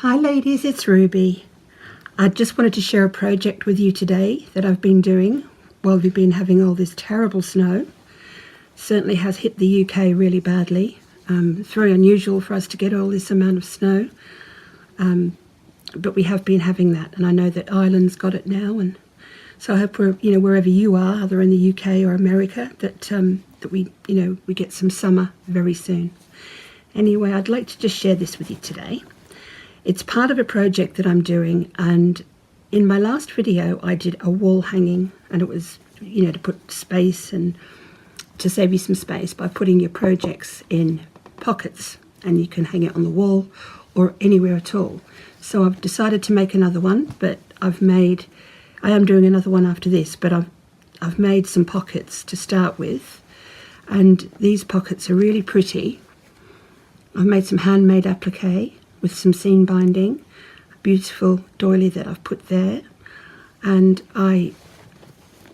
Hi ladies, it's Ruby. I just wanted to share a project with you today that I've been doing while we've been having all this terrible snow. Certainly has hit the UK really badly. It's very unusual for us to get all this amount of snow, but we have been having that, and I know that Ireland's got it now, and so I hope wherever you are, either in the UK or America, that we get some summer very soon. Anyway, I'd like to just share this with you today. It's part of a project that I'm doing, and in my last video I did a wall hanging, and it was to put space and to save you some space by putting your projects in pockets, and you can hang it on the wall or anywhere at all. So I've decided to make another one, but I am doing another one after this, but I've made some pockets to start with, and these pockets are really pretty. I've made some handmade applique with some seam binding, a beautiful doily that I've put there, and I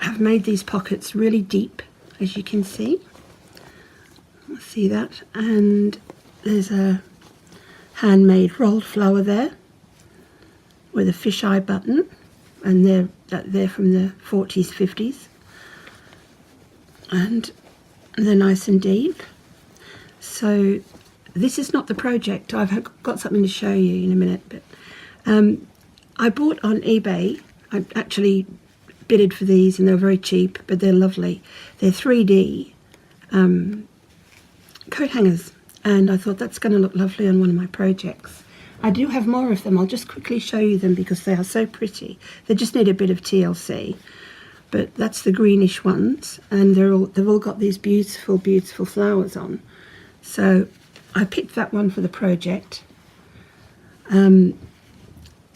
have made these pockets really deep, as you can see. See that? And there's a handmade rolled flower there with a fisheye button, and they're from the 40s, 50s, and they're nice and deep. So this is not the project. I've got something to show you in a minute, but I bought on eBay. I actually bidded for these, and they're very cheap, but they're lovely. They're 3D coat hangers, and I thought that's going to look lovely on one of my projects. I do have more of them. I'll just quickly show you them because they are so pretty. They just need a bit of TLC, but that's the greenish ones, and they've all got these beautiful, beautiful flowers on. So I picked that one for the project, and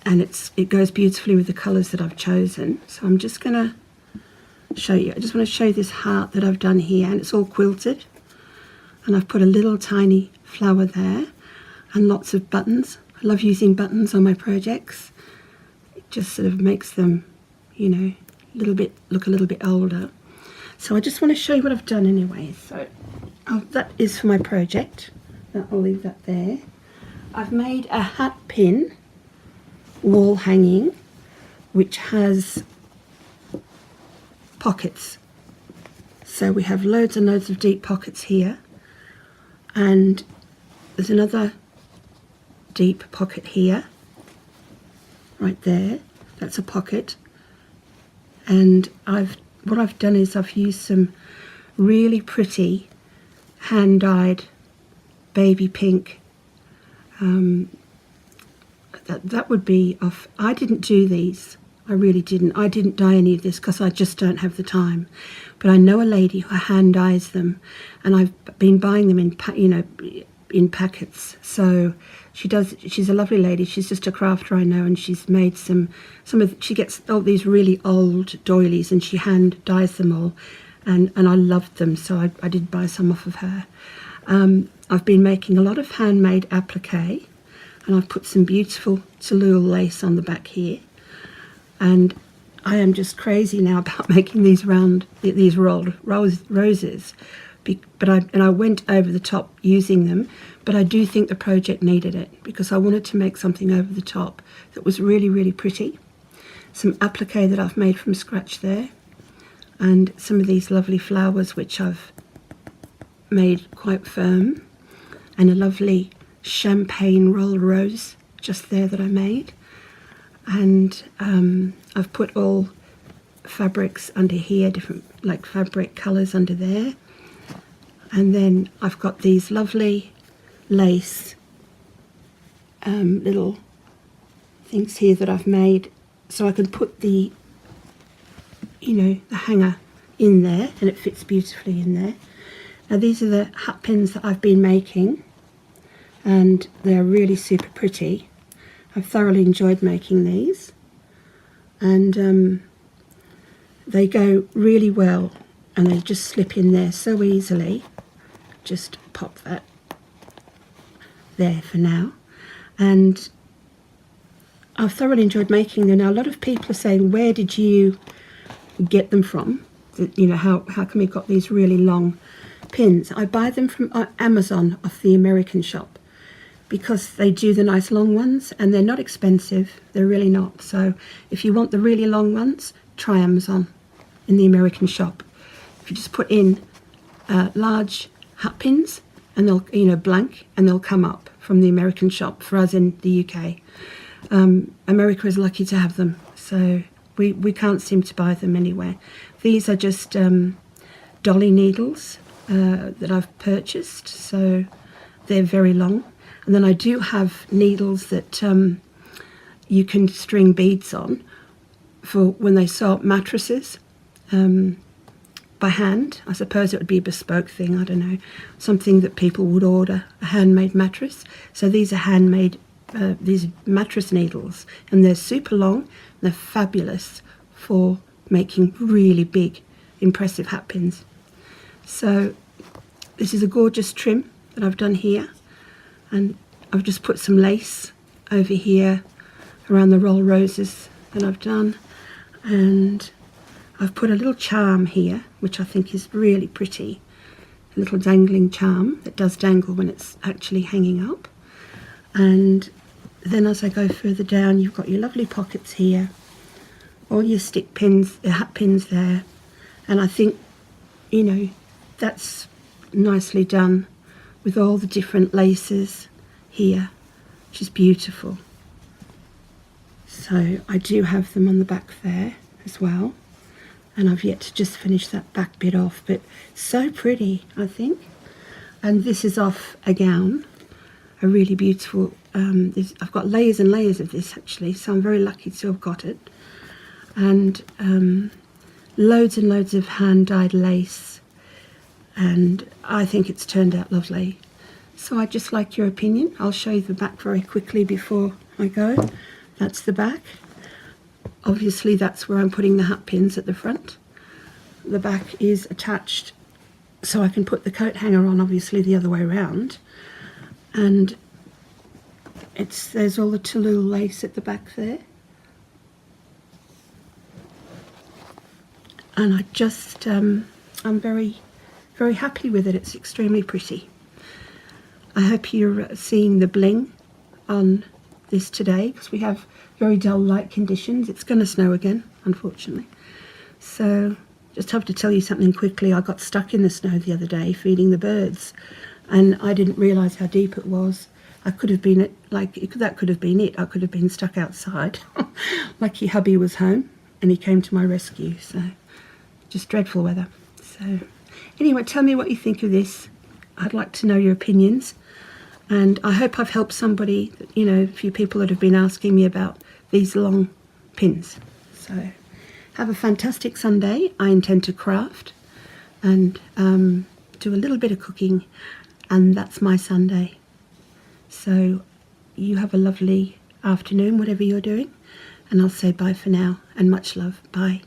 it goes beautifully with the colours that I've chosen. So I'm just going to show you. I just want to show you this heart that I've done here, and it's all quilted, and I've put a little tiny flower there and lots of buttons. I love using buttons on my projects. It just sort of makes them, look a little bit older. So I just want to show you what I've done anyway. So that is for my project. I'll leave that there. I've made a hat pin wall hanging which has pockets. So we have loads and loads of deep pockets here, and there's another deep pocket here, right there. That's a pocket. And what I've done is I've used some really pretty hand-dyed baby pink. That would be off. I didn't do these. I really didn't. I didn't dye any of this because I just don't have the time. But I know a lady who hand dyes them, and I've been buying them in packets. So she does. She's a lovely lady. She's just a crafter I know, and she's made she gets all these really old doilies, and she hand dyes them all, and I loved them. So I did buy some off of her. I've been making a lot of handmade applique, and I've put some beautiful Toulouse lace on the back here, and I am just crazy now about making these rolled roses, but I went over the top using them, but I do think the project needed it because I wanted to make something over the top that was really, really pretty. Some applique that I've made from scratch there, and some of these lovely flowers which I've made quite firm, and a lovely champagne rolled rose just there that I made. And I've put all fabrics under here, different fabric colours under there. And then I've got these lovely lace little things here that I've made so I can put the hanger in there, and it fits beautifully in there. Now these are the hat pins that I've been making, and they're really super pretty. I've thoroughly enjoyed making these, and they go really well, and they just slip in there so easily. Just pop that there for now, and I've thoroughly enjoyed making them. Now a lot of people are saying, where did you get them from? How come we've got these really long pins? I buy them from Amazon, off the American shop. because they do the nice long ones, and they're not expensive. They're really not. So if you want the really long ones, try Amazon in the American shop. If you just put in large hat pins, and they'll, you know, blank, and they'll come up from the American shop. For us in the UK, America is lucky to have them, so we can't seem to buy them anywhere. These are just dolly needles that I've purchased, so they're very long. And then I do have needles that you can string beads on for when they sew up mattresses by hand. I suppose it would be a bespoke thing, I don't know, something that people would order, a handmade mattress. So these are handmade, these mattress needles, and they're super long. They're fabulous for making really big, impressive hat pins. So this is a gorgeous trim that I've done here, and I've just put some lace over here around the roll roses that I've done, and I've put a little charm here, which I think is really pretty, a little dangling charm that does dangle when it's actually hanging up. And then as I go further down, you've got your lovely pockets here, all your stick pins, the hat pins there, and I think, you know, that's nicely done with all the different laces here, which is beautiful. So I do have them on the back there as well, and I've yet to just finish that back bit off, but so pretty, I think. And this is off a gown, a really beautiful, I've got layers and layers of this actually, so I'm very lucky to have got it. And loads and loads of hand-dyed lace, and I think it's turned out lovely. So I'd just like your opinion. I'll show you the back very quickly before I go. That's the back. Obviously that's where I'm putting the hat pins at the front. The back is attached so I can put the coat hanger on, obviously the other way around. And there's all the Toulouse lace at the back there. And I just, I'm very, very happy with it. It's extremely pretty. I hope you're seeing the bling on this today, because we have very dull light conditions. It's going to snow again, unfortunately. So just have to tell you something quickly. I got stuck in the snow the other day feeding the birds, and I didn't realise how deep it was. I could have been that could have been it. I could have been stuck outside. Lucky hubby was home and he came to my rescue. So just dreadful weather. So anyway, tell me what you think of this. I'd like to know your opinions, and I hope I've helped somebody, you know, a few people that have been asking me about these long pins. So have a fantastic Sunday. I intend to craft and do a little bit of cooking, and that's my Sunday. So you have a lovely afternoon, whatever you're doing, and I'll say bye for now, and much love. Bye.